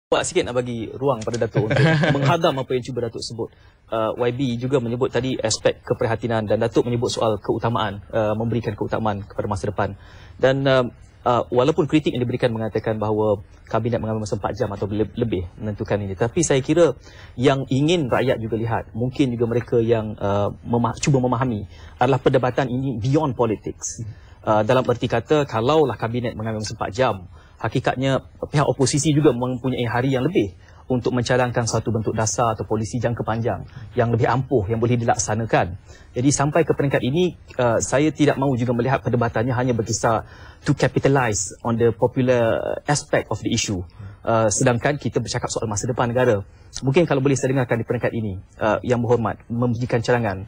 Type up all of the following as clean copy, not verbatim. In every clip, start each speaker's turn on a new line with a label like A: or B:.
A: Buat sikit nak bagi ruang pada Datuk untuk menghadam apa yang cuba Datuk sebut. YB juga menyebut tadi aspek keprihatinan dan Datuk menyebut soal keutamaan, memberikan keutamaan kepada masa depan. Dan walaupun kritik yang diberikan mengatakan bahawa Kabinet mengambil masa 4 jam atau lebih menentukan ini, tapi saya kira yang ingin rakyat juga lihat, mungkin juga mereka yang cuba memahami, adalah perdebatan ini beyond politics. Dalam erti kata, kalaulah Kabinet mengambil masa 4 jam, hakikatnya pihak oposisi juga mempunyai hari yang lebih untuk mencadangkan satu bentuk dasar atau polisi jangka panjang yang lebih ampuh yang boleh dilaksanakan. Jadi sampai ke peringkat ini, saya tidak mahu juga melihat perdebatannya hanya berkisar to capitalize on the popular aspect of the issue. Sedangkan kita bercakap soal masa depan negara. Mungkin kalau boleh saya dengarkan di peringkat ini, yang berhormat, memberikan cadangan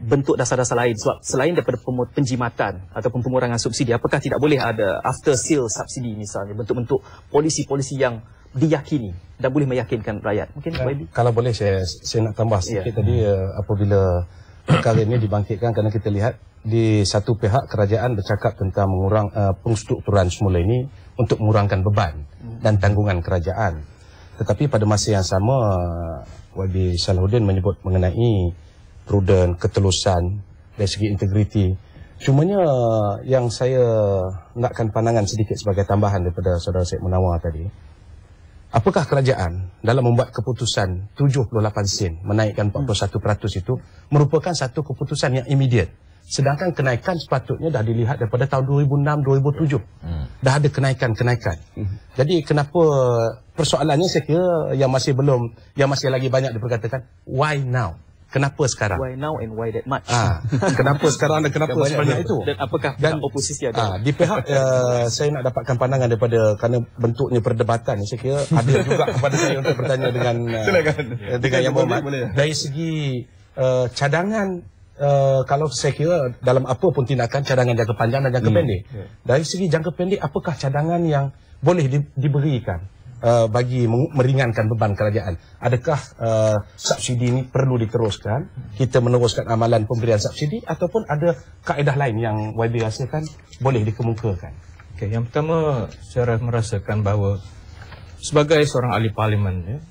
A: bentuk dasar-dasar lain, sebab selain daripada penjimatan ataupun pengurangan subsidi, apakah tidak boleh ada after sale subsidi misalnya, bentuk-bentuk polisi-polisi yang diyakini dan boleh meyakinkan rakyat. Mungkin
B: kalau boleh saya nak tambah sedikit tadi, apabila perkara ini dibangkitkan, kerana kita lihat di satu pihak kerajaan bercakap tentang mengurang pengstrukturan semula ini untuk mengurangkan beban dan tanggungan kerajaan, tetapi pada masa yang sama YB Salahuddin menyebut mengenai prudent, ketelusan dari segi integriti. Cumanya yang saya nakkan pandangan sedikit sebagai tambahan daripada saudara Syed Munawar tadi, apakah kerajaan dalam membuat keputusan 78 sen menaikkan 41% itu merupakan satu keputusan yang immediate, sedangkan kenaikan sepatutnya dah dilihat daripada tahun 2006-2007 dah ada kenaikan-kenaikan. Jadi kenapa persoalannya, saya kira yang masih lagi banyak diperkatakan, why now? Kenapa sekarang?
A: Why now and why that much?
B: Kenapa sekarang dan kenapa sebanyak itu?
A: Dan apakah pihak oposisi ada?
B: Di pihak saya nak dapatkan pandangan daripada, kerana bentuknya perdebatan, saya kira ada juga kepada saya untuk bertanya dengan yang berhormat. Dari segi cadangan, kalau saya kira dalam apa pun tindakan, cadangan jangka panjang dan jangka pendek. Dari segi jangka pendek, apakah cadangan yang boleh diberikan bagi meringankan beban kerajaan? Adakah subsidi ini perlu diteruskan, kita meneruskan amalan pemberian subsidi, ataupun ada kaedah lain yang YB rasakan boleh dikemukakan?
C: Okay, yang pertama, saya merasakan bahawa sebagai seorang ahli parlimen,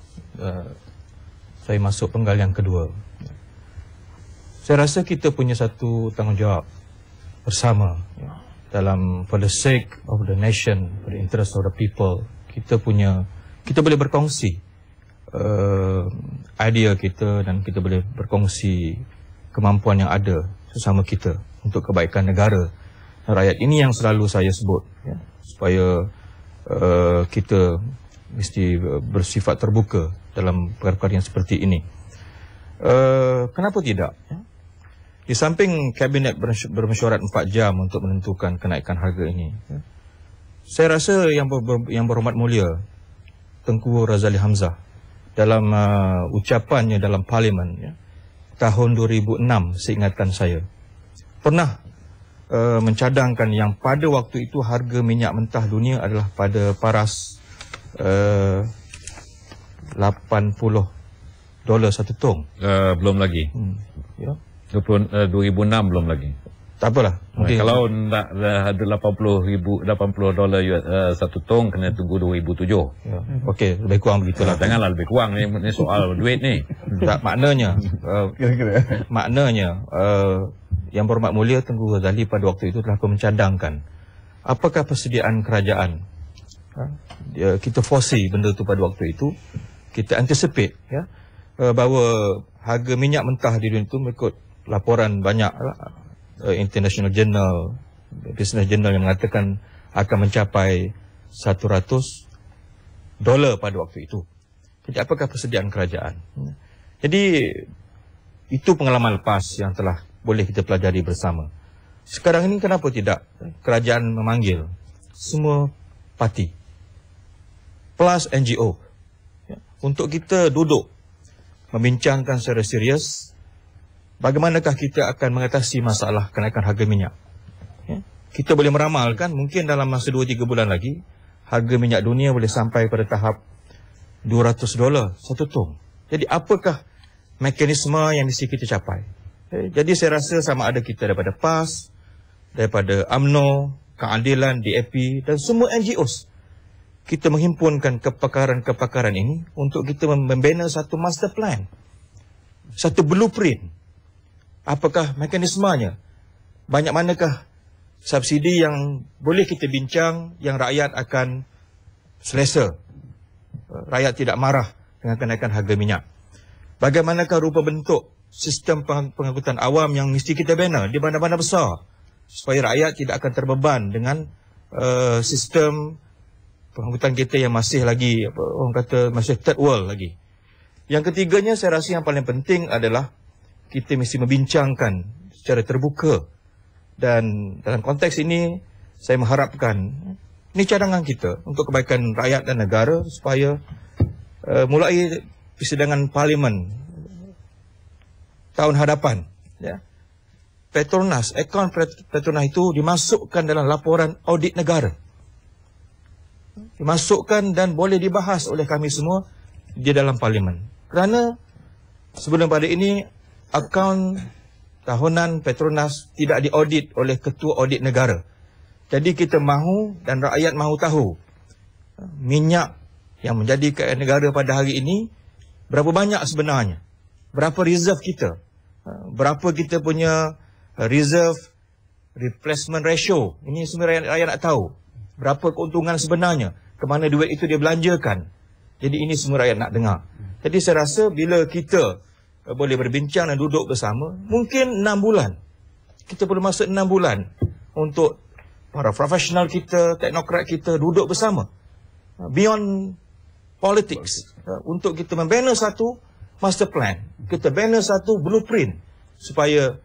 C: saya masuk penggalian kedua. Saya rasa kita punya satu tanggungjawab bersama dalam for the sake of the nation, for the interest of the people. Kita boleh berkongsi idea kita, dan kita boleh berkongsi kemampuan yang ada sesama kita untuk kebaikan negara dan rakyat. Ini yang selalu saya sebut, supaya kita mesti bersifat terbuka dalam perkara-perkara yang seperti ini. Kenapa tidak? Di samping Kabinet bermesyuarat 4 jam untuk menentukan kenaikan harga ini, saya rasa yang berhormat mulia Tengku Razali Hamzah dalam ucapannya dalam Parlimen tahun 2006, seingatan saya, pernah mencadangkan yang pada waktu itu harga minyak mentah dunia adalah pada paras $80 satu tong.
D: Belum lagi. 2006 belum lagi.
C: Tak apalah.
D: Kalau nak ada $80 satu tong, kena tunggu 2007.
C: Okey, lebih kurang begitulah.
D: Janganlah lebih kurang, ni soal duit ni.
C: Tak, maknanya yang berhormat mulia Tengku Razali pada waktu itu telah mencadangkan apakah persediaan kerajaan. Kita foresee benda itu pada waktu itu, kita anticipate bahawa harga minyak mentah di dunia itu mengikut laporan banyak international journal, business journal yang mengatakan akan mencapai $100 pada waktu itu. Jadi apakah persediaan kerajaan? Jadi itu pengalaman lepas yang telah boleh kita pelajari bersama. Sekarang ini kenapa tidak kerajaan memanggil semua parti plus NGO untuk kita duduk membincangkan secara serius bagaimanakah kita akan mengatasi masalah kenaikan harga minyak. Kita boleh meramalkan mungkin dalam masa 2-3 bulan lagi harga minyak dunia boleh sampai pada tahap $200 satu tong. Jadi apakah mekanisme yang mesti kita capai? Jadi saya rasa sama ada kita daripada PAS, daripada UMNO, Keadilan, DAP dan semua NGOs kita menghimpunkan kepakaran-kepakaran ini untuk kita membina satu master plan, satu blueprint. Apakah mekanismenya? Banyak manakah subsidi yang boleh kita bincang yang rakyat akan selesa? Rakyat tidak marah dengan kenaikan harga minyak. Bagaimanakah rupa bentuk sistem pengangkutan awam yang mesti kita bina di bandar-bandar besar supaya rakyat tidak akan terbeban dengan sistem pengangkutan kita yang masih lagi orang kata masih third world lagi. Yang ketiganya, saya rasa yang paling penting adalah kita mesti membincangkan secara terbuka, dan dalam konteks ini saya mengharapkan ini cadangan kita untuk kebaikan rakyat dan negara supaya mulai persidangan parlimen tahun hadapan, ya, Petronas, akaun Petronas itu dimasukkan dalam laporan audit negara. Dimasukkan dan boleh dibahas oleh kami semua di dalam parlimen. Kerana sebelum pada ini, akaun tahunan Petronas tidak diaudit oleh ketua audit negara. Jadi kita mahu dan rakyat mahu tahu minyak yang menjadi kekayaan negara pada hari ini berapa banyak sebenarnya. Berapa reserve kita. Berapa kita punya reserve replacement ratio. Ini semua rakyat nak tahu. Berapa keuntungan sebenarnya. Kemana duit itu dia belanjakan. Jadi ini semua rakyat nak dengar. Jadi saya rasa bila kita boleh berbincang dan duduk bersama, mungkin 6 bulan. Kita perlu masa 6 bulan untuk para profesional kita, teknokrat kita duduk bersama. Beyond politics. Untuk kita membina satu master plan. Kita bina satu blueprint. Supaya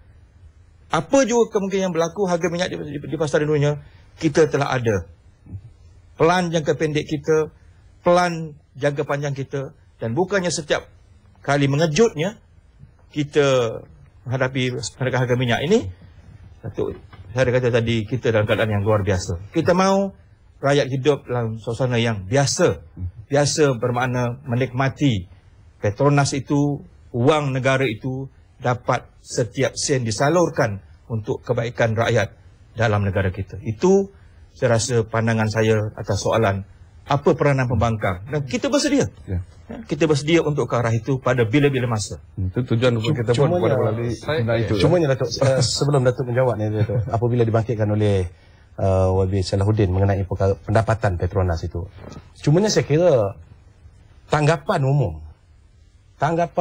C: apa juga kemungkinan yang berlaku harga minyak di pasaran dunia, kita telah ada pelan jangka pendek kita, pelan jangka panjang kita, dan bukannya setiap kali mengejutnya kita menghadapi harga minyak ini. Saya kata tadi, kita dalam keadaan yang luar biasa. Kita mahu rakyat hidup dalam suasana yang biasa. Biasa bermakna menikmati Petronas itu, wang negara itu dapat setiap sen disalurkan untuk kebaikan rakyat dalam negara kita. Itu saya rasa pandangan saya atas soalan apa peranan pembangkang. Dan kita bersedia. Ya. Kita bersedia untuk ke arah itu pada bila-bila masa.
D: Itu tujuan kita pun pada melalui itu.
B: Cumanya Datuk, sebelum Datuk menjawab ni Datuk, apabila dibangkitkan oleh YB Salahuddin mengenai pendapatan Petronas itu. Cumanya saya kira tanggapan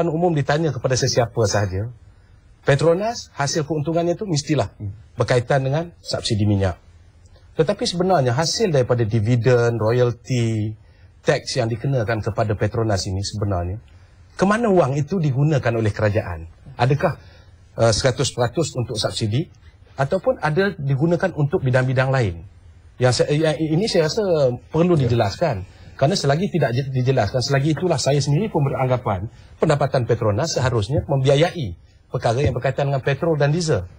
B: umum ditanya kepada sesiapa sahaja. Petronas hasil keuntungannya itu mestilah berkaitan dengan subsidi minyak. Tetapi sebenarnya hasil daripada dividen, royalty, teks yang dikenakan kepada Petronas ini sebenarnya, kemana wang itu digunakan oleh kerajaan? Adakah 100% untuk subsidi ataupun ada digunakan untuk bidang-bidang lain? Yang ini saya rasa perlu dijelaskan. Kerana selagi tidak dijelaskan, selagi itulah saya sendiri pun beranggapan pendapatan Petronas seharusnya membiayai perkara yang berkaitan dengan petrol dan diesel.